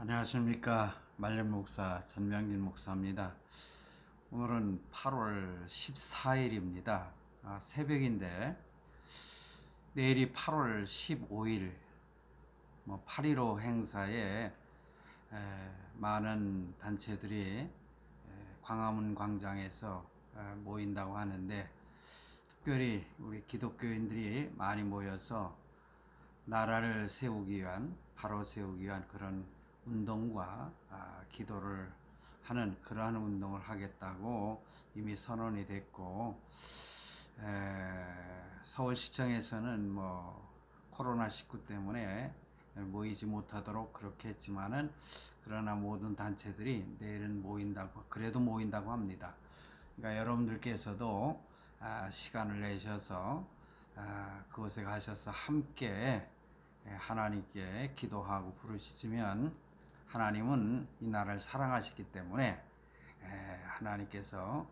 안녕하십니까. 말년 목사 전명진 목사입니다. 오늘은 8월 14일입니다. 새벽인데 내일이 8월 15일 8.15 행사에 많은 단체들이 광화문 광장에서 모인다고 하는데, 특별히 우리 기독교인들이 많이 모여서 나라를 세우기 위한, 바로 세우기 위한 그런 운동과 기도를 하는 그러한 운동을 하겠다고 이미 선언이 됐고, 서울시청에서는 코로나19 때문에 모이지 못하도록 그렇게 했지만은, 그러나 모든 단체들이 내일은 모인다고, 그래도 모인다고 합니다. 그러니까 여러분들께서도 시간을 내셔서 그곳에 가셔서 함께 하나님께 기도하고 부르시면, 하나님은 이 나라를 사랑하시기 때문에 하나님께서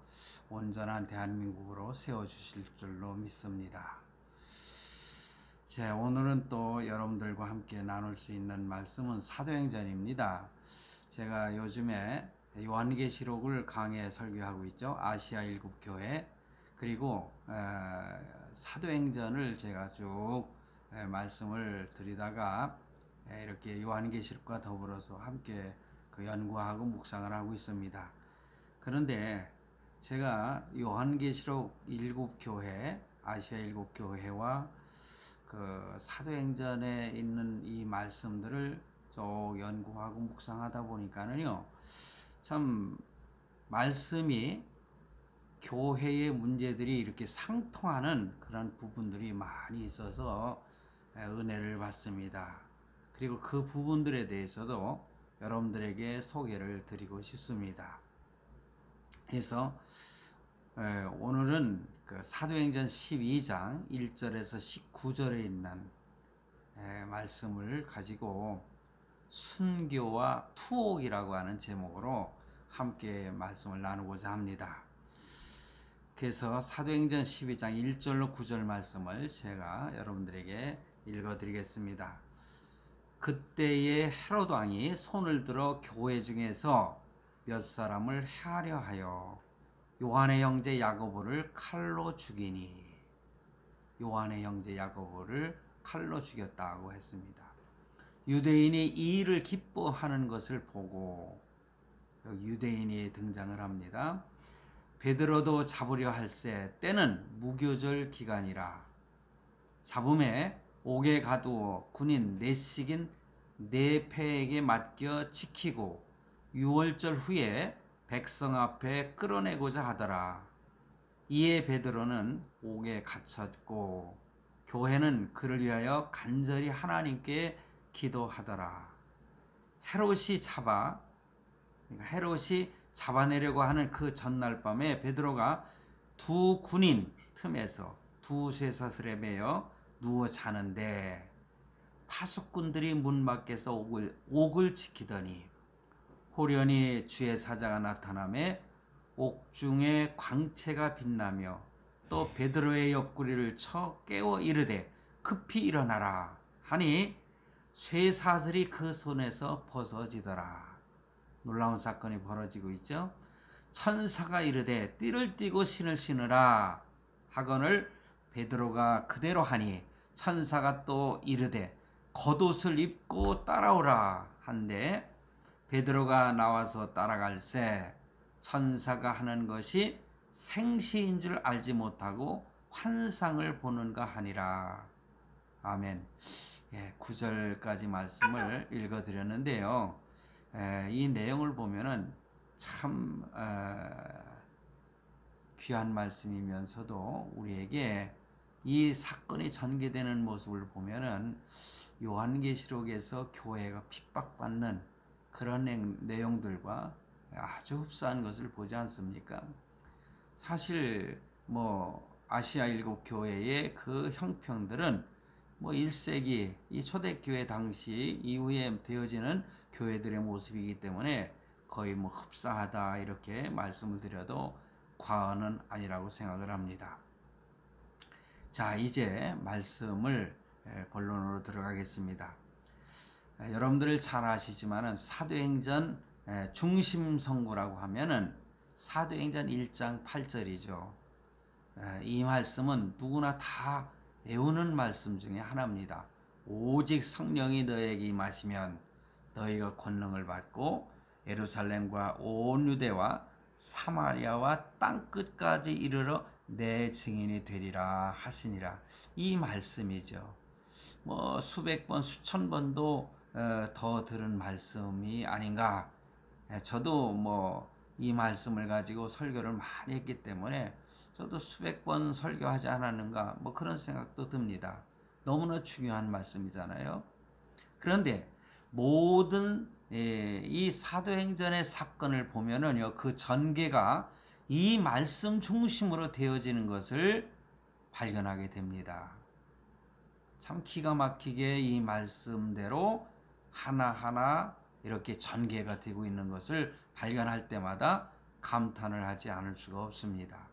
온전한 대한민국으로 세워주실 줄로 믿습니다. 자, 오늘은 또 여러분들과 함께 나눌 수 있는 말씀은 사도행전입니다. 제가 요즘에 요한계시록을 강해 설교하고 있죠. 아시아 일곱 교회, 그리고 사도행전을 제가 쭉 말씀을 드리다가 이렇게 요한계시록과 더불어서 함께 연구하고 묵상을 하고 있습니다. 그런데 제가 요한계시록 일곱 교회, 아시아 일곱 교회와 그 사도행전에 있는 이 말씀들을 쭉 연구하고 묵상하다 보니까는요, 참 말씀이 교회의 문제들이 이렇게 상통하는 그런 부분들이 많이 있어서 은혜를 받습니다. 그리고 그 부분들에 대해서도 여러분들에게 소개를 드리고 싶습니다. 그래서 오늘은 그 사도행전 12장 1절에서 19절에 있는 말씀을 가지고 순교와 투옥이라고 하는 제목으로 함께 말씀을 나누고자 합니다. 그래서 사도행전 12장 1절로 9절 말씀을 제가 여러분들에게 읽어드리겠습니다. 그때의 헤롯 왕이 손을 들어 교회 중에서 몇 사람을 해하려 하여 요한의 형제 야고보를 칼로 죽이니, 요한의 형제 야고보를 칼로 죽였다고 했습니다. 유대인이 이 일을 기뻐하는 것을 보고, 유대인이 등장을 합니다. 베드로도 잡으려 할세 때는 무교절 기간이라 잡음에 옥에 가두어 군인 넷씩인 네 패에게 맡겨 지키고 6월절 후에 백성 앞에 끌어내고자 하더라. 이에 베드로는 옥에 갇혔고 교회는 그를 위하여 간절히 하나님께 기도하더라. 헤롯이 잡아내려고 하는 그 전날 밤에 베드로가 두 군인 틈에서 두 쇠사슬에 매여 누워 자는데, 파수꾼들이 문 밖에서 옥을 지키더니 호련히 주의 사자가 나타나매 옥중에 광채가 빛나며 또 베드로의 옆구리를 쳐 깨워 이르되 급히 일어나라 하니 쇠사슬이 그 손에서 벗어지더라. 놀라운 사건이 벌어지고 있죠. 천사가 이르되 띠를 띠고 신을 신으라 하거늘 베드로가 그대로 하니 천사가 또 이르되 겉옷을 입고 따라오라 한데 베드로가 나와서 따라갈새 천사가 하는 것이 생시인 줄 알지 못하고 환상을 보는가 하니라. 아멘. 9절까지 말씀을 읽어드렸는데요. 이 내용을 보면은 참 귀한 말씀이면서도 우리에게 이 사건이 전개되는 모습을 보면은 요한계시록에서 교회가 핍박받는 그런 내용들과 아주 흡사한 것을 보지 않습니까? 사실 아시아 일곱 교회의 그 형평들은 1세기 이 초대교회 당시 이후에 되어지는 교회들의 모습이기 때문에 거의 흡사하다 이렇게 말씀을 드려도 과언은 아니라고 생각을 합니다. 자, 이제 말씀을 본론으로 들어가겠습니다. 여러분들 잘 아시지만은 사도행전 중심 성구라고 하면은 사도행전 1장 8절이죠. 이 말씀은 누구나 다 외우는 말씀 중에 하나입니다. 오직 성령이 너에게 임하시면 너희가 권능을 받고 예루살렘과 온 유대와 사마리아와 땅 끝까지 이르러 내 증인이 되리라 하시니라. 이 말씀이죠. 뭐 수백 번 수천 번도 더 들은 말씀이 아닌가. 저도 뭐 이 말씀을 가지고 설교를 많이 했기 때문에 저도 수백 번 설교하지 않았는가 뭐 그런 생각도 듭니다. 너무나 중요한 말씀이잖아요. 그런데 모든 이 사도행전의 사건을 보면은요, 그 전개가 이 말씀 중심으로 되어지는 것을 발견하게 됩니다. 참 기가 막히게 이 말씀대로 하나하나 이렇게 전개가 되고 있는 것을 발견할 때마다 감탄을 하지 않을 수가 없습니다.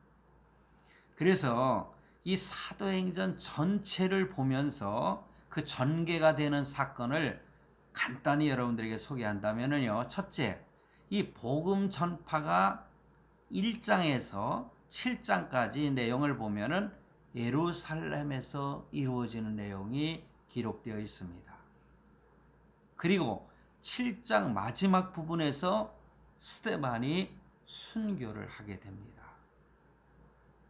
그래서 이 사도행전 전체를 보면서 그 전개가 되는 사건을 간단히 여러분들에게 소개한다면요. 첫째, 이 복음 전파가 1장에서 7장까지 내용을 보면은 예루살렘에서 이루어지는 내용이 기록되어 있습니다. 그리고 7장 마지막 부분에서 스데반이 순교를 하게 됩니다.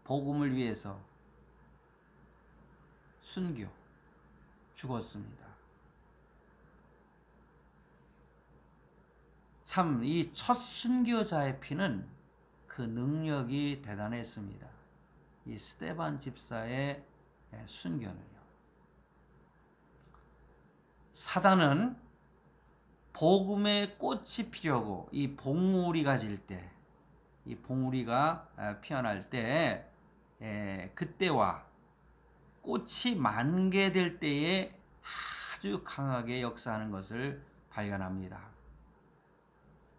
복음을 위해서 순교, 죽었습니다. 참 이 첫 순교자의 피는 그 능력이 대단했습니다. 이 스데반 집사의 순교는요. 사단은 복음의 꽃이 피려고 이 봉우리가 질 때, 이 봉우리가 피어날 때, 그때와 꽃이 만개될 때에 아주 강하게 역사하는 것을 발견합니다.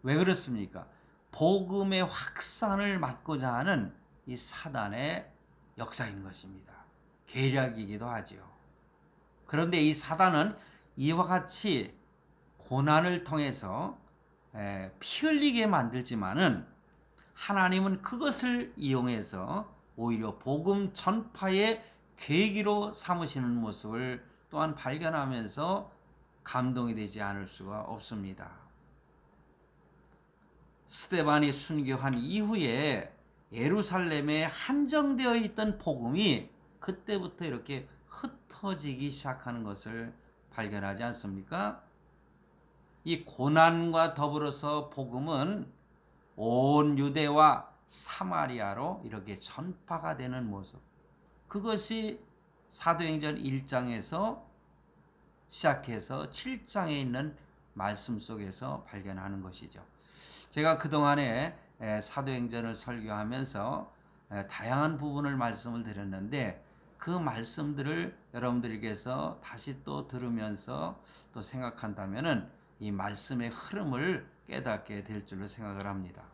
왜 그렇습니까? 복음의 확산을 막고자 하는 이 사단의 역사인 것입니다. 계략이기도 하죠. 그런데 이 사단은 이와 같이 고난을 통해서 피 흘리게 만들지만은 하나님은 그것을 이용해서 오히려 복음 전파의 계기로 삼으시는 모습을 또한 발견하면서 감동이 되지 않을 수가 없습니다. 스데반이 순교한 이후에 예루살렘에 한정되어 있던 복음이 그때부터 이렇게 흩어지기 시작하는 것을 발견하지 않습니까? 이 고난과 더불어서 복음은 온 유대와 사마리아로 이렇게 전파가 되는 모습. 그것이 사도행전 1장에서 시작해서 7장에 있는 말씀 속에서 발견하는 것이죠. 제가 그동안에 사도행전을 설교하면서 다양한 부분을 말씀을 드렸는데 그 말씀들을 여러분들에게서 다시 또 들으면서 또 생각한다면은 이 말씀의 흐름을 깨닫게 될 줄로 생각을 합니다.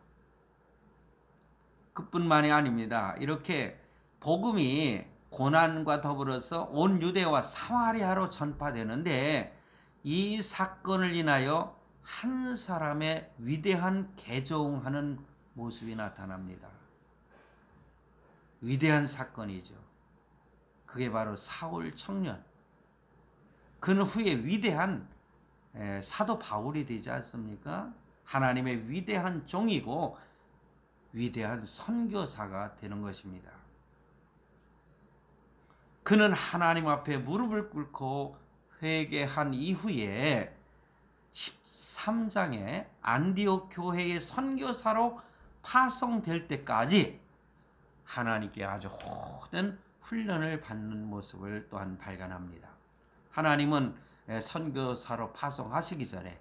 그뿐만이 아닙니다. 이렇게 복음이 고난과 더불어서 온 유대와 사마리아로 전파되는데 이 사건을 인하여 한 사람의 위대한 개종하는 모습이 나타납니다. 위대한 사건이죠. 그게 바로 사울 청년. 그는 후에 위대한 사도 바울이 되지 않습니까? 하나님의 위대한 종이고 위대한 선교사가 되는 것입니다. 그는 하나님 앞에 무릎을 꿇고 회개한 이후에 13장에 안디옥 교회의 선교사로 파송될 때까지 하나님께 아주 호된 훈련을 받는 모습을 또한 발견합니다. 하나님은 선교사로 파송하시기 전에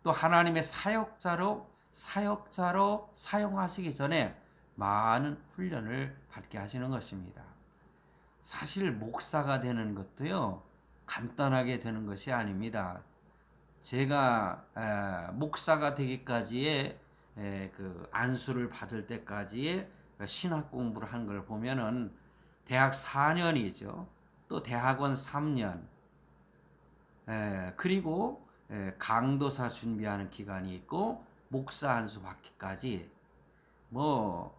또 하나님의 사역자로 사용하시기 전에 많은 훈련을 받게 하시는 것입니다. 사실 목사가 되는 것도요, 간단하게 되는 것이 아닙니다. 제가 목사가 되기까지의 그 안수를 받을 때까지의 신학 공부를 한 걸 보면은 대학 4년이죠. 또 대학원 3년. 그리고 강도사 준비하는 기간이 있고 목사 안수 받기까지 뭐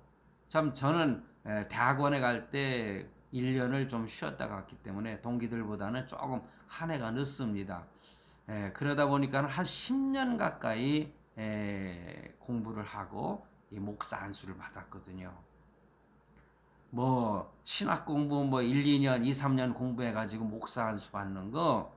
참 저는 대학원에 갈 때 1년을 좀 쉬었다 갔기 때문에 동기들보다는 조금 한 해가 늦습니다. 그러다 보니까 한 10년 가까이 공부를 하고 이 목사 안수를 받았거든요. 뭐 신학 공부 뭐 1, 2년, 2, 3년 공부해 가지고 목사 안수 받는 거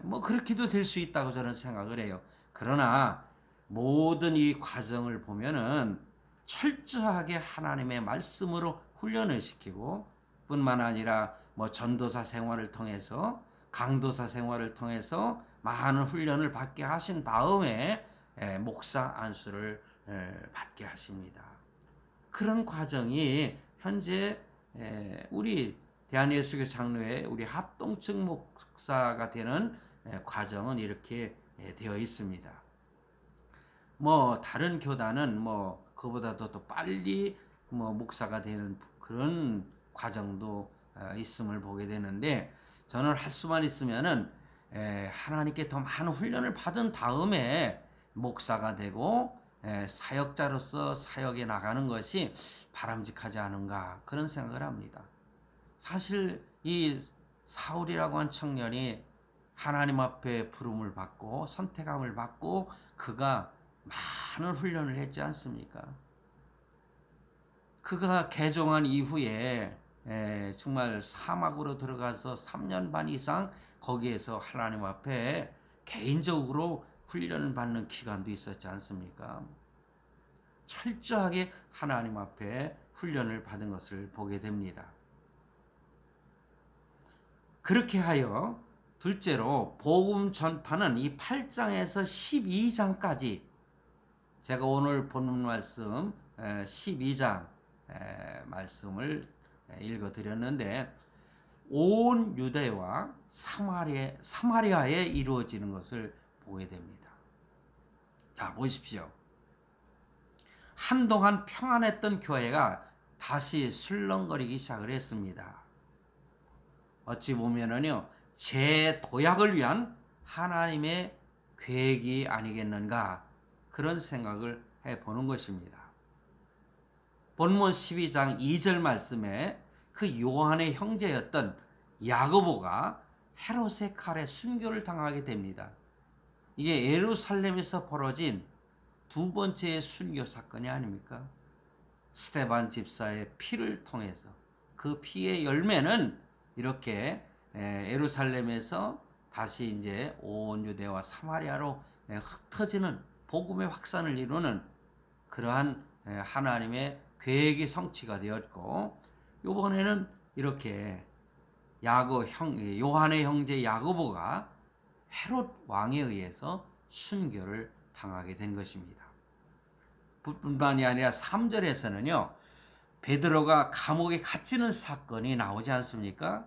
뭐 그렇게도 될 수 있다고 저는 생각을 해요. 그러나 모든 이 과정을 보면은 철저하게 하나님의 말씀으로 훈련을 시키고 뿐만 아니라 뭐 전도사 생활을 통해서 강도사 생활을 통해서 많은 훈련을 받게 하신 다음에 목사 안수를 받게 하십니다. 그런 과정이 현재 우리 대한예수교 장로회 우리 합동측 목사가 되는 과정은 이렇게 되어 있습니다. 뭐 다른 교단은 뭐 그보다도 더 빨리 뭐 목사가 되는 그런 과정도 있음을 보게 되는데 저는 할 수만 있으면은 하나님께 더 많은 훈련을 받은 다음에 목사가 되고 사역자로서 사역에 나가는 것이 바람직하지 않은가 그런 생각을 합니다. 사실 이 사울이라고 한 청년이 하나님 앞에 부름을 받고 선택함을 받고 그가 많은 훈련을 했지 않습니까? 그가 개종한 이후에 정말 사막으로 들어가서 3년 반 이상 거기에서 하나님 앞에 개인적으로 훈련을 받는 기간도 있었지 않습니까? 철저하게 하나님 앞에 훈련을 받은 것을 보게 됩니다. 그렇게 하여 둘째로 복음 전파는 이 8장에서 12장까지 제가 오늘 본문 말씀 12장 말씀을 읽어 드렸는데 온 유대와 사마리아에 이루어지는 것을 보게 됩니다. 자, 보십시오. 한동안 평안했던 교회가 다시 술렁거리기 시작을 했습니다. 어찌 보면은요, 재도약을 위한 하나님의 계획이 아니겠는가 그런 생각을 해보는 것입니다. 본문 12장 2절 말씀에 그 요한의 형제였던 야고보가 헤롯의 칼에 순교를 당하게 됩니다. 이게 예루살렘에서 벌어진 두 번째의 순교 사건이 아닙니까? 스데반 집사의 피를 통해서 그 피의 열매는 이렇게 예루살렘에서 다시 이제 온 유대와 사마리아로 흩어지는 복음의 확산을 이루는 그러한 하나님의 계획이 성취가 되었고 이번에는 이렇게 요한의 형제 야고보가 헤롯 왕에 의해서 순교를 당하게 된 것입니다. 뿐만이 아니라 3절에서는요. 베드로가 감옥에 갇히는 사건이 나오지 않습니까?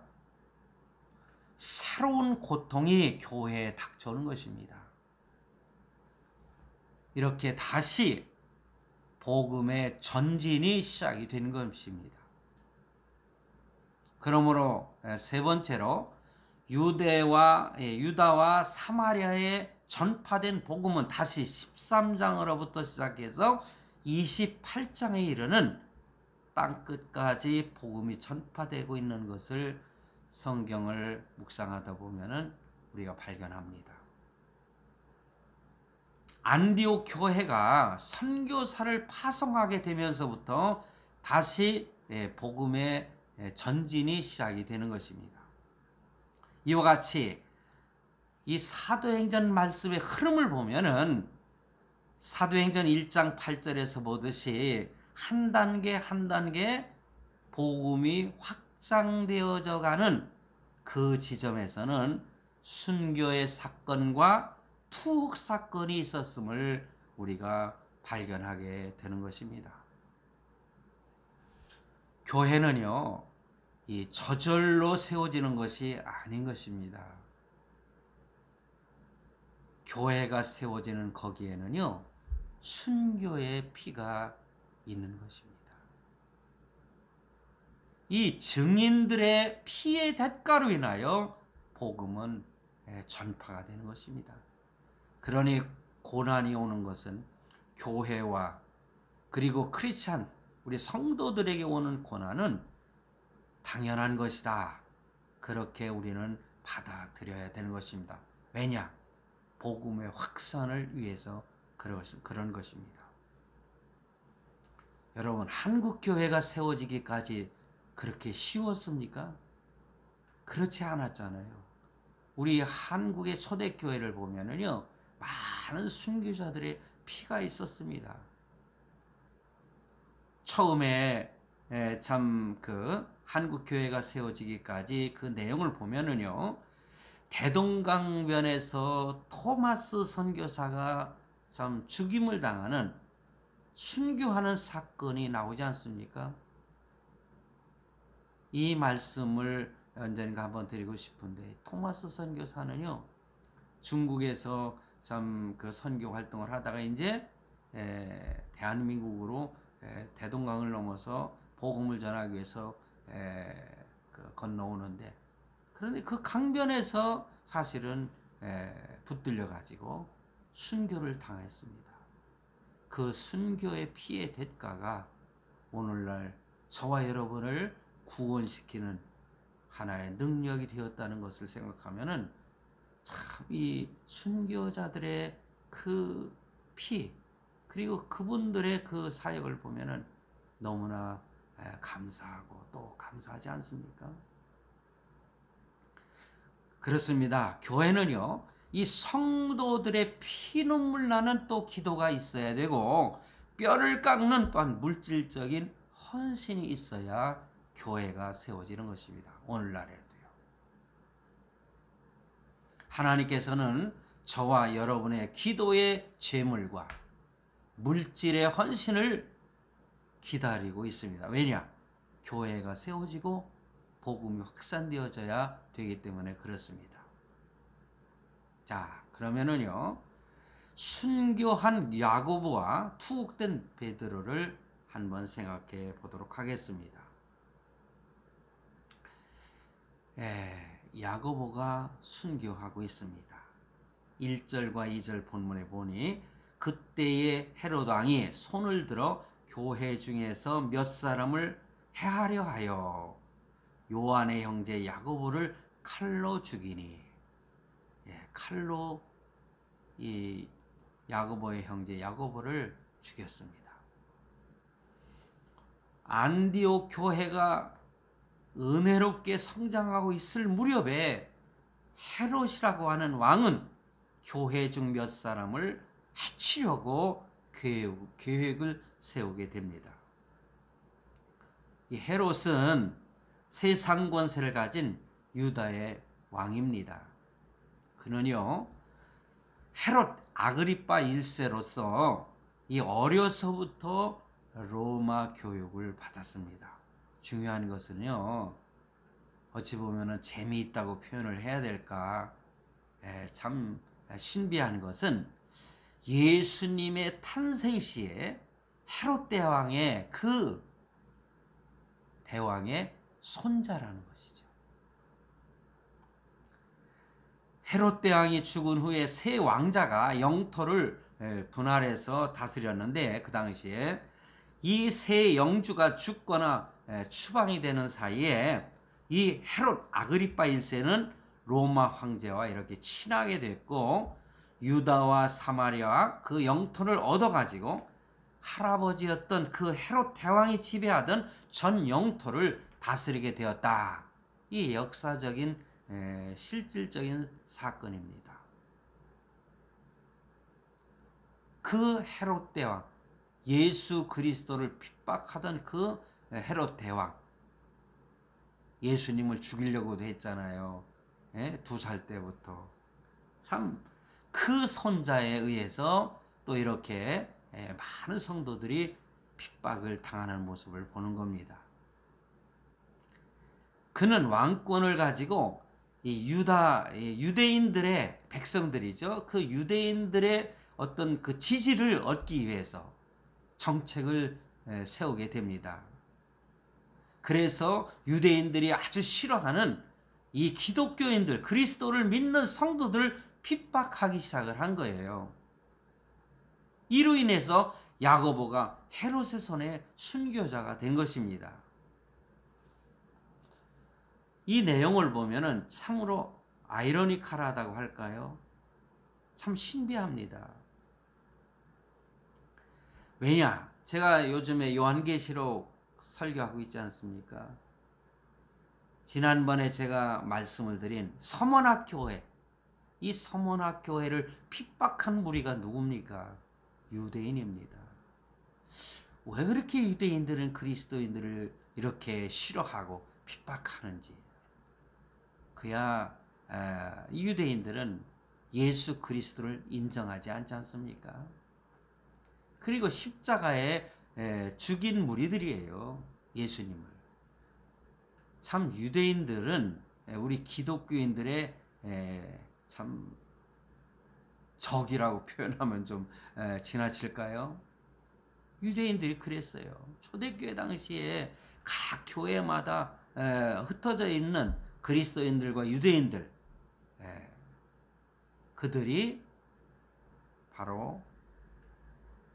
새로운 고통이 교회에 닥쳐오는 것입니다. 이렇게 다시 복음의 전진이 시작이 된 것입니다. 그러므로 세 번째로 유다와 사마리아에 전파된 복음은 다시 13장으로부터 시작해서 28장에 이르는 땅끝까지 복음이 전파되고 있는 것을 성경을 묵상하다 보면 우리가 발견합니다. 안디옥 교회가 선교사를 파송하게 되면서부터 다시 복음의 전진이 시작이 되는 것입니다. 이와 같이 이 사도행전 말씀의 흐름을 보면은 사도행전 1장 8절에서 보듯이 한 단계 한 단계 복음이 확장되어져 가는 그 지점에서는 순교의 사건과 투옥 사건이 있었음을 우리가 발견하게 되는 것입니다. 교회는요, 이 저절로 세워지는 것이 아닌 것입니다. 교회가 세워지는 거기에는요, 순교의 피가 있는 것입니다. 이 증인들의 피의 대가로 인하여 복음은 전파가 되는 것입니다. 그러니 고난이 오는 것은 교회와 그리고 크리스찬 우리 성도들에게 오는 고난은 당연한 것이다. 그렇게 우리는 받아들여야 되는 것입니다. 왜냐? 복음의 확산을 위해서 그런 것입니다. 여러분, 한국 교회가 세워지기까지 그렇게 쉬웠습니까? 그렇지 않았잖아요. 우리 한국의 초대교회를 보면은요, 많은 순교자들의 피가 있었습니다. 처음에 참 그 한국 교회가 세워지기까지 그 내용을 보면은요, 대동강변에서 토마스 선교사가 참 죽임을 당하는 순교하는 사건이 나오지 않습니까? 이 말씀을 언젠가 한번 드리고 싶은데, 토마스 선교사는요, 중국에서 참 그 선교 활동을 하다가 이제 대한민국으로 대동강을 넘어서 복음을 전하기 위해서 건너오는데, 그런데 그 강변에서 사실은 붙들려 가지고 순교를 당했습니다. 그 순교의 피의 대가가 오늘날 저와 여러분을 구원시키는 하나의 능력이 되었다는 것을 생각하면은 참 이 순교자들의 그 피, 그리고 그분들의 그 사역을 보면은 너무나 감사하고 또 감사하지 않습니까? 그렇습니다. 교회는요, 이 성도들의 피눈물 나는 또 기도가 있어야 되고, 뼈를 깎는 또한 물질적인 헌신이 있어야 교회가 세워지는 것입니다. 오늘날에도요. 하나님께서는 저와 여러분의 기도의 제물과 물질의 헌신을 기다리고 있습니다. 왜냐? 교회가 세워지고 복음이 확산되어져야 되기 때문에 그렇습니다. 자, 그러면은요, 순교한 야고보와 투옥된 베드로를 한번 생각해 보도록 하겠습니다. 야고보가 순교하고 있습니다. 1절과 2절 본문에 보니 그때의 헤롯 왕이 손을 들어 교회 중에서 몇 사람을 해하려 하여 요한의 형제 야고보를 칼로 죽이니, 칼로 이 야고보의 형제 야고보를 죽였습니다. 안디옥 교회가 은혜롭게 성장하고 있을 무렵에 헤롯이라고 하는 왕은 교회 중 몇 사람을 해치려고 계획을 세우게 됩니다. 이 헤롯은 세상 권세를 가진 유다의 왕입니다. 그는요, 헤롯 아그리파 1세로서 이 어려서부터 로마 교육을 받았습니다. 중요한 것은요, 어찌 보면은 재미있다고 표현을 해야 될까, 참 신비한 것은 예수님의 탄생 시에 헤롯 대왕의 그 대왕의 손자라는 것이죠. 헤롯 대왕이 죽은 후에 새 왕자가 영토를 분할해서 다스렸는데, 그 당시에 이 새 영주가 죽거나 추방이 되는 사이에 이 헤롯 아그리파 1세는 로마 황제와 이렇게 친하게 됐고, 유다와 사마리아 그 영토를 얻어가지고 할아버지였던 그 헤롯 대왕이 지배하던 전 영토를 다스리게 되었다. 이 역사적인 실질적인 사건입니다. 그 헤롯 대왕, 예수 그리스도를 핍박하던 그 헤롯 대왕, 예수님을 죽이려고도 했잖아요. 2살 때부터. 참 그 손자에 의해서 또 이렇게 많은 성도들이 핍박을 당하는 모습을 보는 겁니다. 그는 왕권을 가지고 이 유대인들의 백성들이죠. 그 유대인들의 어떤 그 지지를 얻기 위해서 정책을 세우게 됩니다. 그래서 유대인들이 아주 싫어하는 이 기독교인들, 그리스도를 믿는 성도들을 핍박하기 시작을 한 거예요. 이로 인해서 야고보가 헤롯의 손에 순교자가 된 것입니다. 이 내용을 보면은 참으로 아이러니컬하다고 할까요? 참 신비합니다. 왜냐? 제가 요즘에 요한계시록 설교하고 있지 않습니까? 지난번에 제가 말씀을 드린 서머나 교회, 이 서머나 교회를 핍박한 무리가 누굽니까? 유대인입니다. 왜 그렇게 유대인들은 그리스도인들을 이렇게 싫어하고 핍박하는지. 그야 유대인들은 예수 그리스도를 인정하지 않지 않습니까? 그리고 십자가에 죽인 무리들이에요. 예수님을. 참 유대인들은 우리 기독교인들의 참 적이라고 표현하면 좀 지나칠까요? 유대인들이 그랬어요. 초대교회 당시에 각 교회마다 흩어져 있는 그리스도인들과 유대인들, 그들이 바로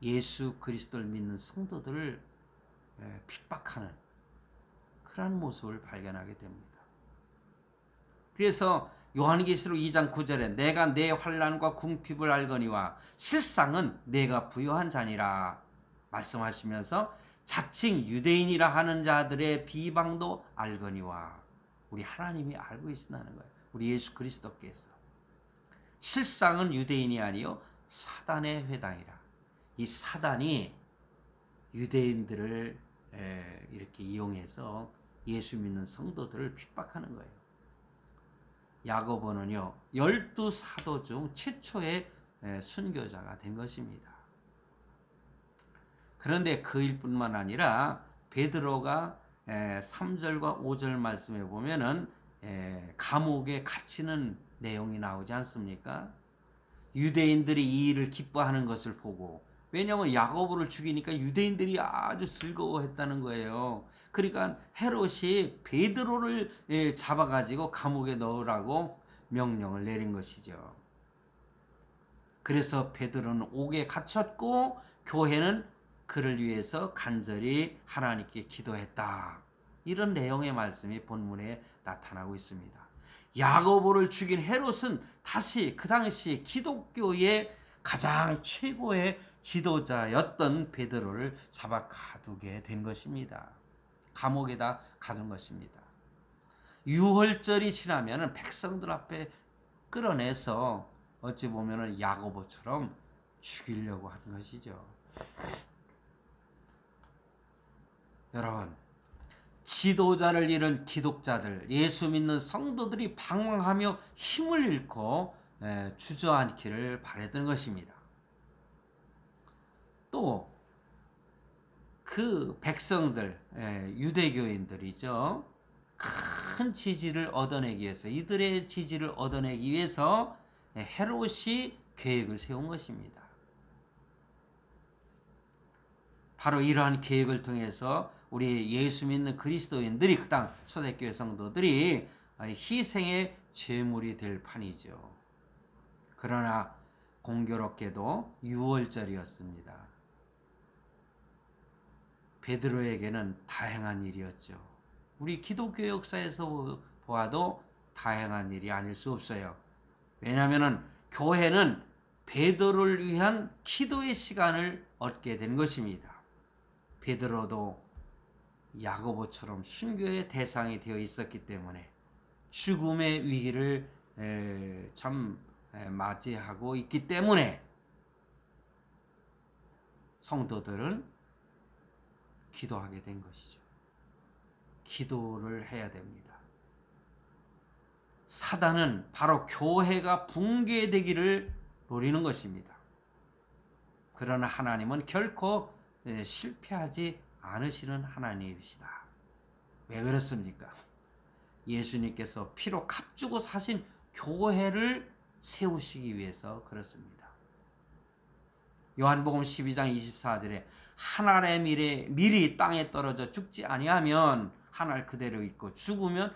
예수 그리스도를 믿는 성도들을 핍박하는 그런 모습을 발견하게 됩니다. 그래서 요한계시록 2장 9절에 내가 내 환난과 궁핍을 알거니와 실상은 내가 부요한 자니라 말씀하시면서 자칭 유대인이라 하는 자들의 비방도 알거니와, 우리 하나님이 알고 계신다는 거예요. 우리 예수 그리스도께서 실상은 유대인이 아니요 사단의 회당이라. 이 사단이 유대인들을 이렇게 이용해서 예수 믿는 성도들을 핍박하는 거예요. 야고보는요 12사도 중 최초의 순교자가 된 것입니다. 그런데 그 일뿐만 아니라 베드로가 3절과 5절 말씀에 보면은 감옥에 갇히는 내용이 나오지 않습니까? 유대인들이 이 일을 기뻐하는 것을 보고, 왜냐하면 야고보를 죽이니까 유대인들이 아주 즐거워했다는 거예요. 그러니까 헤롯이 베드로를 잡아가지고 감옥에 넣으라고 명령을 내린 것이죠. 그래서 베드로는 옥에 갇혔고 교회는 그를 위해서 간절히 하나님께 기도했다. 이런 내용의 말씀이 본문에 나타나고 있습니다. 야고보를 죽인 헤롯은 다시 그 당시 기독교의 가장 최고의 지도자였던 베드로를 잡아 가두게 된 것입니다. 감옥에다 가둔 것입니다. 유월절이 지나면 백성들 앞에 끌어내서 어찌 보면 야고보처럼 죽이려고 하는 것이죠. 여러분, 지도자를 잃은 기독자들, 예수 믿는 성도들이 방황하며 힘을 잃고 주저앉기를 바랬던 것입니다. 또 그 백성들, 유대교인들이죠. 큰 지지를 얻어내기 위해서, 이들의 지지를 얻어내기 위해서 헤롯이 계획을 세운 것입니다. 바로 이러한 계획을 통해서 우리 예수 믿는 그리스도인들이, 그 당 초대교회 성도들이 희생의 제물이 될 판이죠. 그러나 공교롭게도 유월절이었습니다. 베드로에게는 다행한 일이었죠. 우리 기독교 역사에서 보아도 다행한 일이 아닐 수 없어요. 왜냐하면 교회는 베드로를 위한 기도의 시간을 얻게 된 것입니다. 베드로도 야고보처럼 순교의 대상이 되어 있었기 때문에 죽음의 위기를 맞이하고 있기 때문에 성도들은 기도하게 된 것이죠. 기도를 해야 됩니다. 사단은 바로 교회가 붕괴되기를 노리는 것입니다. 그러나 하나님은 결코 실패하지 않으시는 하나님이시다. 왜 그렇습니까? 예수님께서 피로 값주고 사신 교회를 세우시기 위해서 그렇습니다. 요한복음 12장 24절에 한 알의 밀이 땅에 떨어져 죽지 아니하면 한 알 그대로 있고 죽으면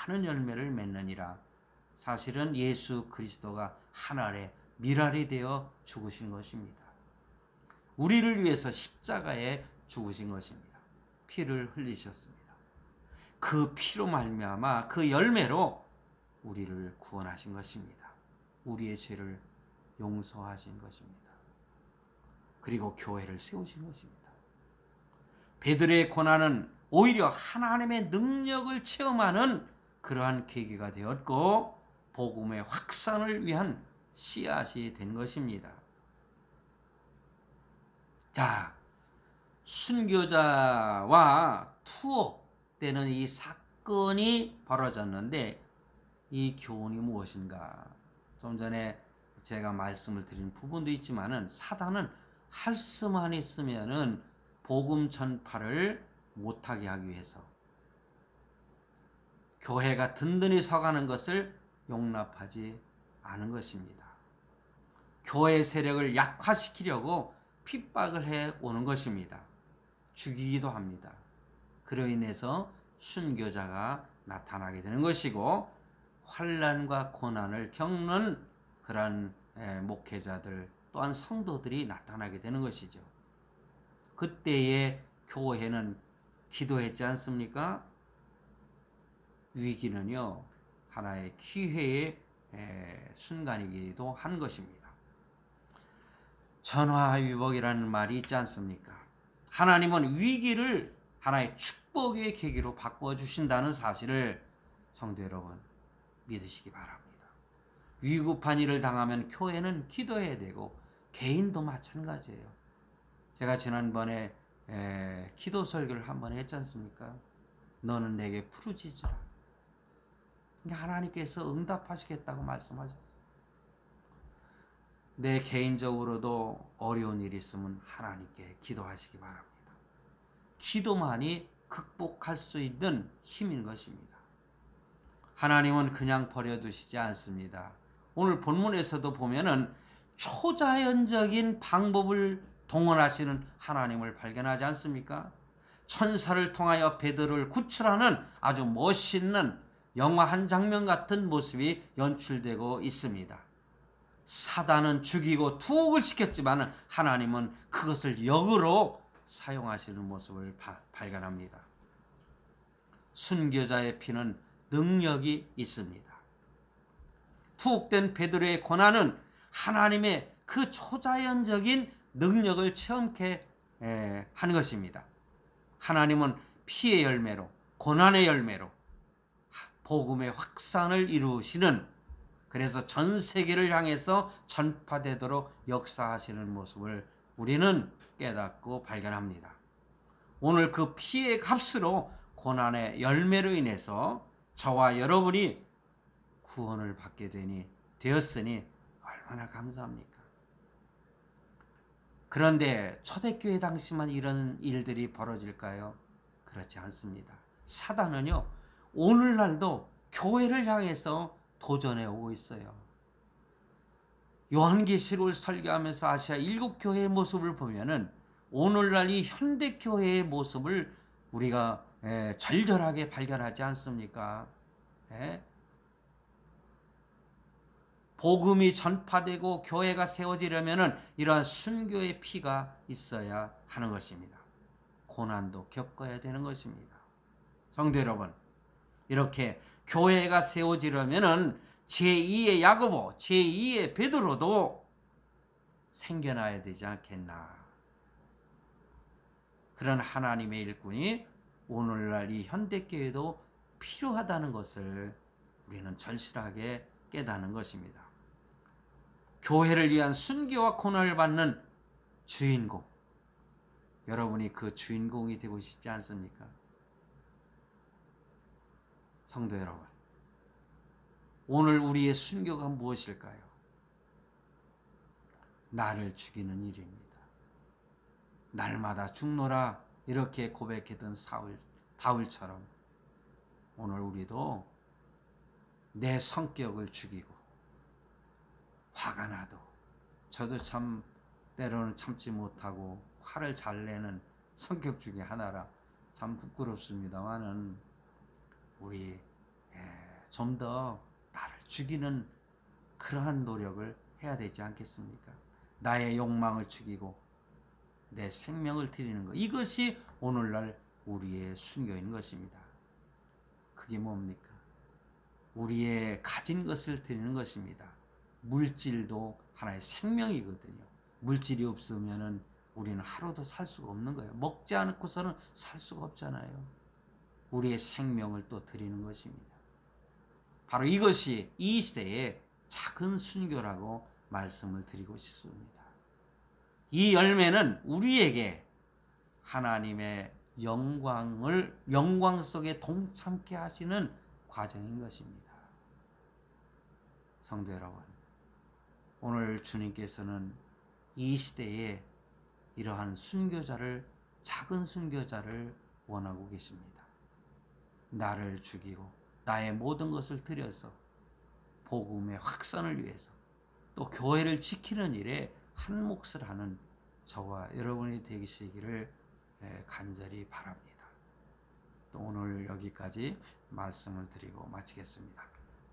많은 열매를 맺느니라. 사실은 예수 그리스도가 하늘의 밀알이 되어 죽으신 것입니다. 우리를 위해서 십자가에 죽으신 것입니다. 피를 흘리셨습니다. 그 피로 말미암아 그 열매로 우리를 구원하신 것입니다. 우리의 죄를 용서하신 것입니다. 그리고 교회를 세우신 것입니다. 베드로의 고난은 오히려 하나님의 능력을 체험하는 그러한 계기가 되었고 복음의 확산을 위한 씨앗이 된 것입니다. 자, 순교자와 투옥되는 이 사건이 벌어졌는데 이 교훈이 무엇인가? 좀 전에 제가 말씀을 드린 부분도 있지만은 사단은 할 수만 있으면은 복음 전파를 못하게 하기 위해서 교회가 든든히 서가는 것을 용납하지 않은 것입니다. 교회 세력을 약화시키려고 핍박을 해 오는 것입니다. 죽이기도 합니다. 그로 인해서 순교자가 나타나게 되는 것이고 환난과 고난을 겪는 그러한 목회자들 또한 성도들이 나타나게 되는 것이죠. 그때에 교회는 기도했지 않습니까? 위기는요 하나의 기회의 순간이기도 한 것입니다. 전화위복이라는 말이 있지 않습니까? 하나님은 위기를 하나의 축복의 계기로 바꾸어 주신다는 사실을 성도 여러분 믿으시기 바랍니다. 위급한 일을 당하면 교회는 기도해야 되고 개인도 마찬가지예요. 제가 지난번에 기도 설교를 한번 했지 않습니까? 너는 내게 부르짖으라. 하나님께서 응답하시겠다고 말씀하셨어요. 내 개인적으로도 어려운 일이 있으면 하나님께 기도하시기 바랍니다. 기도만이 극복할 수 있는 힘인 것입니다. 하나님은 그냥 버려두시지 않습니다. 오늘 본문에서도 보면은 초자연적인 방법을 동원하시는 하나님을 발견하지 않습니까? 천사를 통하여 베드로를 구출하는 아주 멋있는 영화 한 장면 같은 모습이 연출되고 있습니다. 사단은 죽이고 투옥을 시켰지만 하나님은 그것을 역으로 사용하시는 모습을 발견합니다. 순교자의 피는 능력이 있습니다. 투옥된 베드로의 고난은 하나님의 그 초자연적인 능력을 체험케 한 것입니다. 하나님은 피의 열매로 고난의 열매로 복음의 확산을 이루시는 그래서 전 세계를 향해서 전파되도록 역사하시는 모습을 우리는 깨닫고 발견합니다. 오늘 그 피의 값으로 고난의 열매로 인해서 저와 여러분이 구원을 받게 되었으니 얼마나 감사합니까? 그런데 초대교회 당시만 이런 일들이 벌어질까요? 그렇지 않습니다. 사단은요 오늘날도 교회를 향해서 도전해 오고 있어요. 요한계시록을 설교하면서 아시아 7교회의 모습을 보면은 오늘날 이 현대교회의 모습을 우리가 절절하게 발견하지 않습니까? 복음이 전파되고 교회가 세워지려면은 이러한 순교의 피가 있어야 하는 것입니다. 고난도 겪어야 되는 것입니다. 성도 여러분, 이렇게 교회가 세워지려면은 제2의 야고보, 제2의 베드로도 생겨나야 되지 않겠나. 그런 하나님의 일꾼이 오늘날 이 현대교회도 필요하다는 것을 우리는 절실하게 깨닫는 것입니다. 교회를 위한 순교와 고난을 받는 주인공, 여러분이 그 주인공이 되고 싶지 않습니까? 성도 여러분, 오늘 우리의 순교가 무엇일까요? 나를 죽이는 일입니다. 날마다 죽노라 이렇게 고백했던 바울처럼 오늘 우리도 내 성격을 죽이고 화가 나도 저도 참 때로는 참지 못하고 화를 잘 내는 성격 중에 하나라 참 부끄럽습니다만은 우리 좀 더 나를 죽이는 그러한 노력을 해야 되지 않겠습니까? 나의 욕망을 죽이고 내 생명을 드리는 것. 이것이 오늘날 우리의 순교인 것입니다. 그게 뭡니까? 우리의 가진 것을 드리는 것입니다. 물질도 하나의 생명이거든요. 물질이 없으면은 우리는 하루도 살 수가 없는 거예요. 먹지 않고서는 살 수가 없잖아요. 우리의 생명을 또 드리는 것입니다. 바로 이것이 이 시대의 작은 순교라고 말씀을 드리고 싶습니다. 이 열매는 우리에게 하나님의 영광 속에 동참케 하시는 과정인 것입니다. 성도 여러분, 오늘 주님께서는 이 시대에 이러한 작은 순교자를 원하고 계십니다. 나를 죽이고 나의 모든 것을 들여서 복음의 확산을 위해서 또 교회를 지키는 일에 한 몫을 하는 저와 여러분이 되시기를 간절히 바랍니다. 또 오늘 여기까지 말씀을 드리고 마치겠습니다.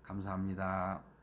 감사합니다.